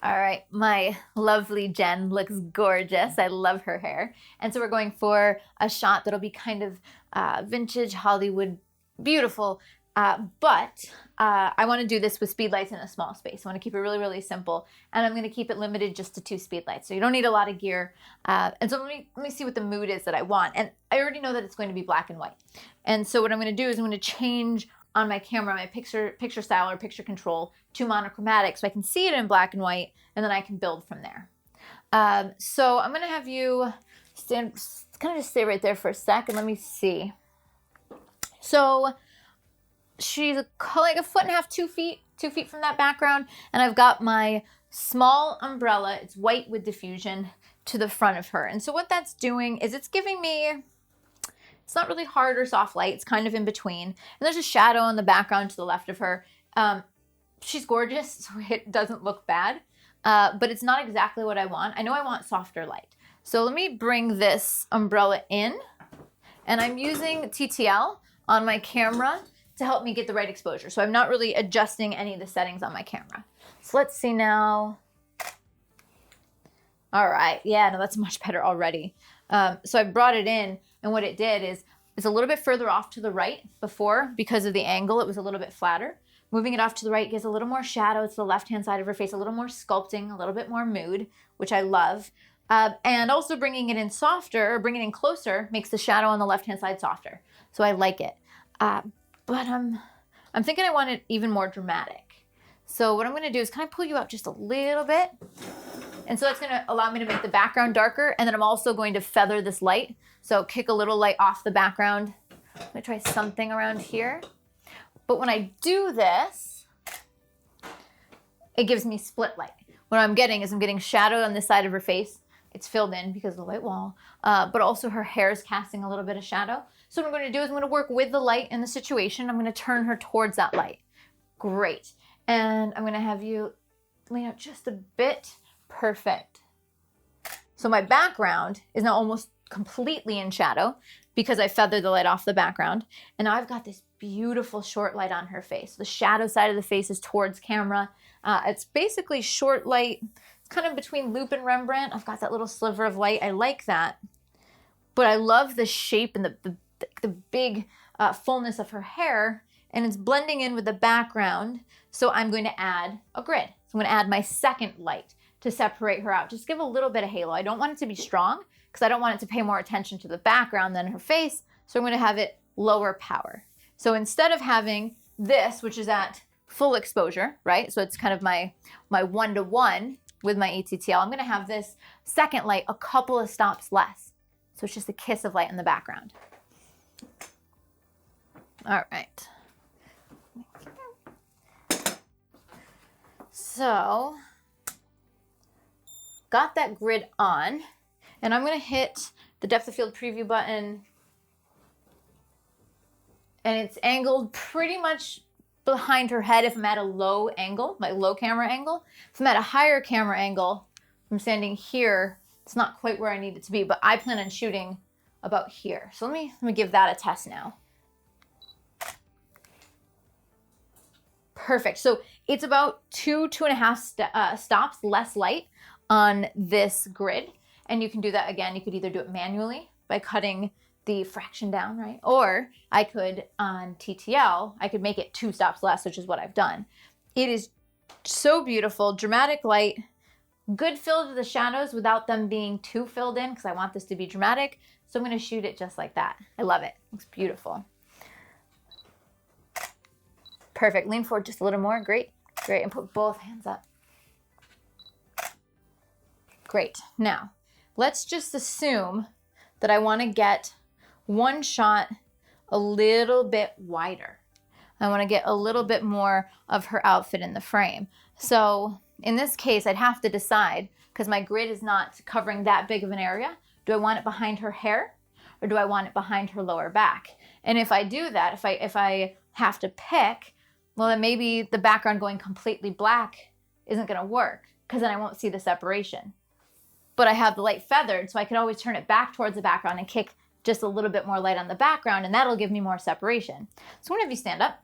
All right, my lovely Jen looks gorgeous. I love her hair. And so we're going for a shot that'll be kind of vintage Hollywood, beautiful. But I want to do this with Speedlights in a small space. I want to keep it really, really simple. And I'm going to keep it limited just to 2 Speedlights. So you don't need a lot of gear. And so let me see what the mood is that I want. And I already know that it's going to be black and white. And so what I'm going to do is I'm going to change on my camera, my picture style or picture control to monochromatic so I can see it in black and white, and then I can build from there. So I'm gonna have you kind of just stay right there for a sec and let me see. So she's like 1.5 feet, 2 feet from that background, and I've got my small umbrella, it's white with diffusion, to the front of her. And so what that's doing is it's giving me, it's not really hard or soft light. It's kind of in between. And there's a shadow in the background to the left of her. She's gorgeous, so it doesn't look bad. But it's not exactly what I want. I know I want softer light. So let me bring this umbrella in. And I'm using TTL on my camera to help me get the right exposure. So I'm not really adjusting any of the settings on my camera. So let's see now. All right, yeah, no, that's much better already. So I brought it in, and what it did is it's a little bit further off to the right. Before, because of the angle, it was a little bit flatter. Moving it off to the right gives a little more shadow to the left-hand side of her face, a little more sculpting, a little bit more mood, which I love. And also bringing it in softer, or bringing it in closer, makes the shadow on the left-hand side softer. So I like it. But I'm thinking I want it even more dramatic. So what I'm gonna do is kind of pull you up just a little bit. And so that's gonna allow me to make the background darker, and then I'm also going to feather this light. So kick a little light off the background. I'm gonna try something around here. But when I do this, it gives me split light. What I'm getting is I'm getting shadow on this side of her face. It's filled in because of the white wall, but also her hair is casting a little bit of shadow. So what I'm gonna do is I'm gonna work with the light in the situation. I'm gonna turn her towards that light. Great. And I'm gonna have you lean out just a bit. Perfect. So my background is now almost completely in shadow because I feathered the light off the background. And now I've got this beautiful short light on her face. The shadow side of the face is towards camera. It's basically short light. It's kind of between Loop and Rembrandt. I've got that little sliver of light. I like that. But I love the shape and the big fullness of her hair. And it's blending in with the background. So I'm going to add a grid. So I'm going to add my second light to separate her out. Just give a little bit of halo. I don't want it to be strong because I don't want it to pay more attention to the background than her face. So I'm going to have it lower power. So instead of having this, which is at full exposure, right? So it's kind of my 1-to-1 with my ATTL. I'm going to have this second light a couple of stops less. So it's just a kiss of light in the background. All right. So got that grid on, and I'm going to hit the depth of field preview button, and it's angled pretty much behind her head if I'm at a low angle, my low camera angle. If I'm at a higher camera angle, I'm standing here, it's not quite where I need it to be, but I plan on shooting about here. So let me give that a test now. Perfect. So it's about 2.5 stops less light on this grid. And you can do that again. You could either do it manually by cutting the fraction down, right? Or I could, on TTL, I could make it 2 stops less, which is what I've done. It is so beautiful, dramatic light, good fill to the shadows without them being too filled in because I want this to be dramatic. So I'm going to shoot it just like that. I love it. Looks beautiful. Perfect. Lean forward just a little more. Great. Great. And put both hands up. Great. Now, let's just assume that I want to get one shot a little bit wider. I want to get a little bit more of her outfit in the frame. So in this case, I'd have to decide, because my grid is not covering that big of an area. Do I want it behind her hair, or do I want it behind her lower back? And if I do that, if I have to pick, well, then maybe the background going completely black isn't going to work, because then I won't see the separation. But I have the light feathered, so I can always turn it back towards the background and kick just a little bit more light on the background, and that'll give me more separation. So whenever you stand up,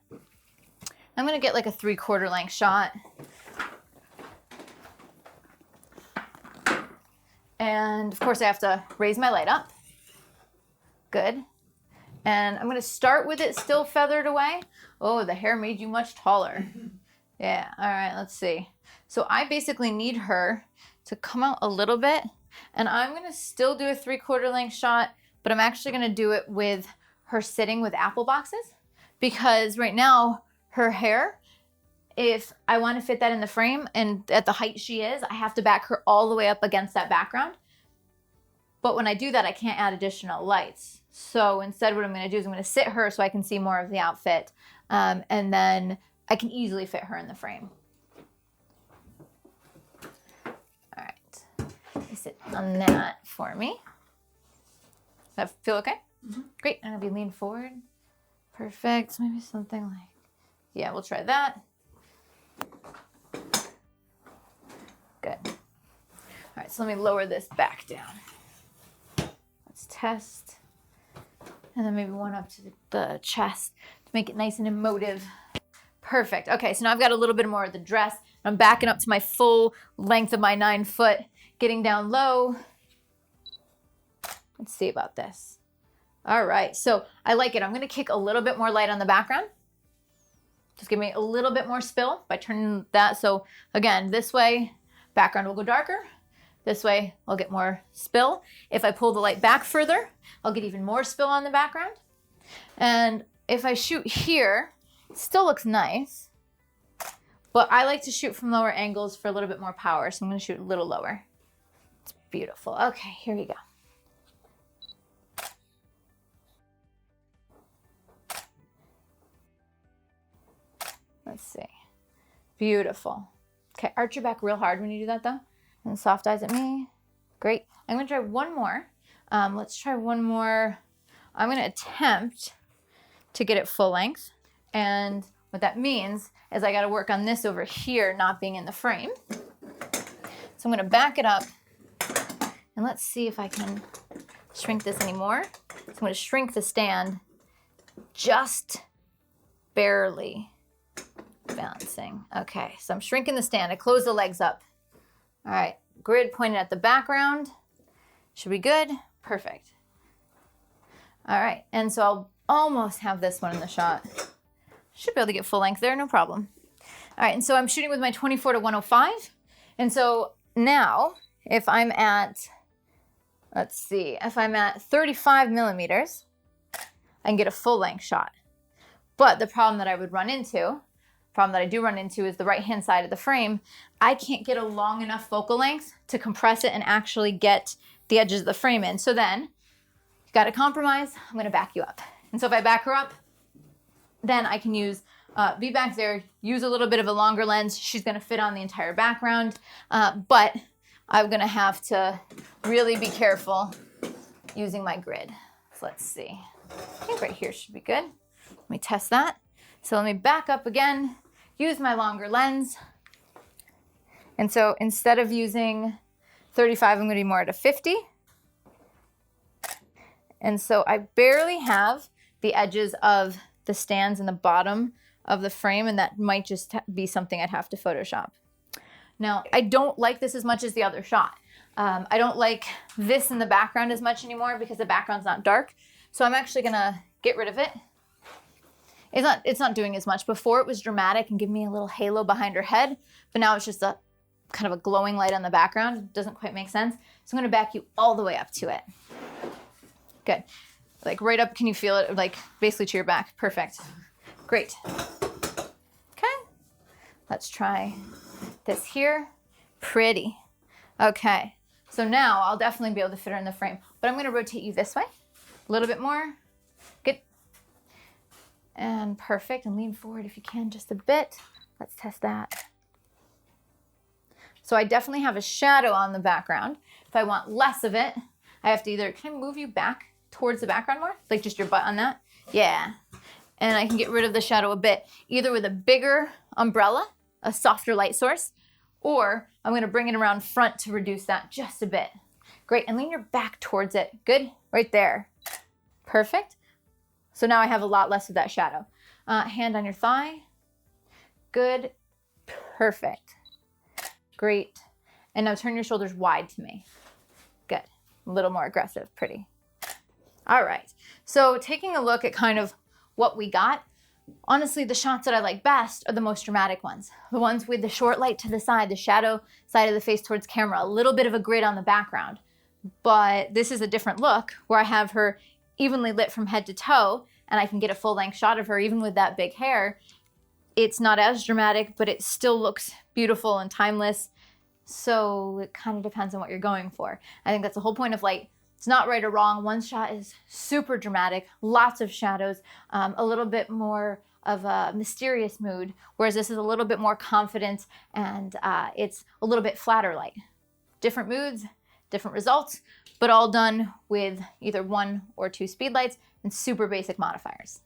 I'm going to get like a 3/4 length shot. And of course I have to raise my light up. Good. And I'm gonna start with it still feathered away. Oh, the hair made you much taller. Yeah, all right, let's see. So I basically need her to come out a little bit, and I'm gonna still do a 3/4 length shot, but I'm actually gonna do it with her sitting with apple boxes, because right now her hair, if I wanna fit that in the frame and at the height she is, I have to back her all the way up against that background. But when I do that, I can't add additional lights. So instead what I'm gonna do is I'm gonna sit her so I can see more of the outfit, and then I can easily fit her in the frame. All right, you sit on that for me. Does that feel okay? Mm-hmm. Great, and if you lean forward, perfect. Maybe something like, yeah, we'll try that. Good. All right, so let me lower this back down. Let's test. And then maybe one up to the chest to make it nice and emotive. Perfect. Okay, so now I've got a little bit more of the dress. I'm backing up to my full length of my 9 foot, getting down low. Let's see about this. All right, so I like it. I'm gonna kick a little bit more light on the background. Just give me a little bit more spill by turning that. So again, this way, background will go darker. This way, I'll get more spill. If I pull the light back further, I'll get even more spill on the background. And if I shoot here, it still looks nice, but I like to shoot from lower angles for a little bit more power. So I'm gonna shoot a little lower. It's beautiful. Okay, here we go. Let's see. Beautiful. Okay, arch your back real hard when you do that though. And soft eyes at me. Great. I'm gonna try one more. Let's try one more. I'm gonna attempt to get it full length. And what that means is I gotta work on this over here not being in the frame. So I'm gonna back it up and let's see if I can shrink this anymore. So I'm gonna shrink the stand just barely balancing. Okay, so I'm shrinking the stand. I close the legs up. All right, grid pointed at the background. Should be good. Perfect. All right, and so I'll almost have this one in the shot. Should be able to get full length there, no problem. All right, and so I'm shooting with my 24 to 105. And so now if I'm at, let's see, if I'm at 35 millimeters, I can get a full length shot. But the problem that I would run into, problem that I do run into is the right-hand side of the frame. I can't get a long enough focal length to compress it and actually get the edges of the frame in. So then you got to compromise. I'm going to back you up. And so if I back her up, then I can use, be back there, use a little bit of a longer lens. She's going to fit on the entire background. But I'm going to have to really be careful using my grid. So let's see. I think right here should be good. Let me test that. So let me back up again, use my longer lens. And so instead of using 35, I'm gonna be more at a 50. And so I barely have the edges of the stands in the bottom of the frame, and that might just be something I'd have to Photoshop. Now, I don't like this as much as the other shot. I don't like this in the background as much anymore because the background's not dark. So I'm actually gonna get rid of it. It's not doing as much. Before it was dramatic and giving me a little halo behind her head, but now it's just a kind of a glowing light on the background. It doesn't quite make sense. So I'm gonna back you all the way up to it. Good. Like right up, can you feel it? Like basically to your back. Perfect. Great. Okay. Let's try this here. Pretty. Okay. So now I'll definitely be able to fit her in the frame, but I'm gonna rotate you this way. A little bit more. Good. And perfect, and lean forward if you can just a bit. Let's test that. So I definitely have a shadow on the background. If I want less of it, I have to either, can I move you back towards the background more? Like just your butt on that? Yeah. And I can get rid of the shadow a bit, either with a bigger umbrella, a softer light source, or I'm gonna bring it around front to reduce that just a bit. Great, and lean your back towards it. Good, right there. Perfect. So now I have a lot less of that shadow. Hand on your thigh. Good. Perfect. Great. And now turn your shoulders wide to me. Good. A little more aggressive. Pretty. All right. So taking a look at kind of what we got, honestly, the shots that I like best are the most dramatic ones. The ones with the short light to the side, the shadow side of the face towards camera, a little bit of a grid on the background. But this is a different look where I have her evenly lit from head to toe, and I can get a full length shot of her even with that big hair. It's not as dramatic, but it still looks beautiful and timeless. So it kind of depends on what you're going for. I think that's the whole point of light. It's not right or wrong. One shot is super dramatic, lots of shadows, a little bit more of a mysterious mood, whereas this is a little bit more confident and it's a little bit flatter light. Different moods, different results, but all done with either 1 or 2 speed lights and super basic modifiers.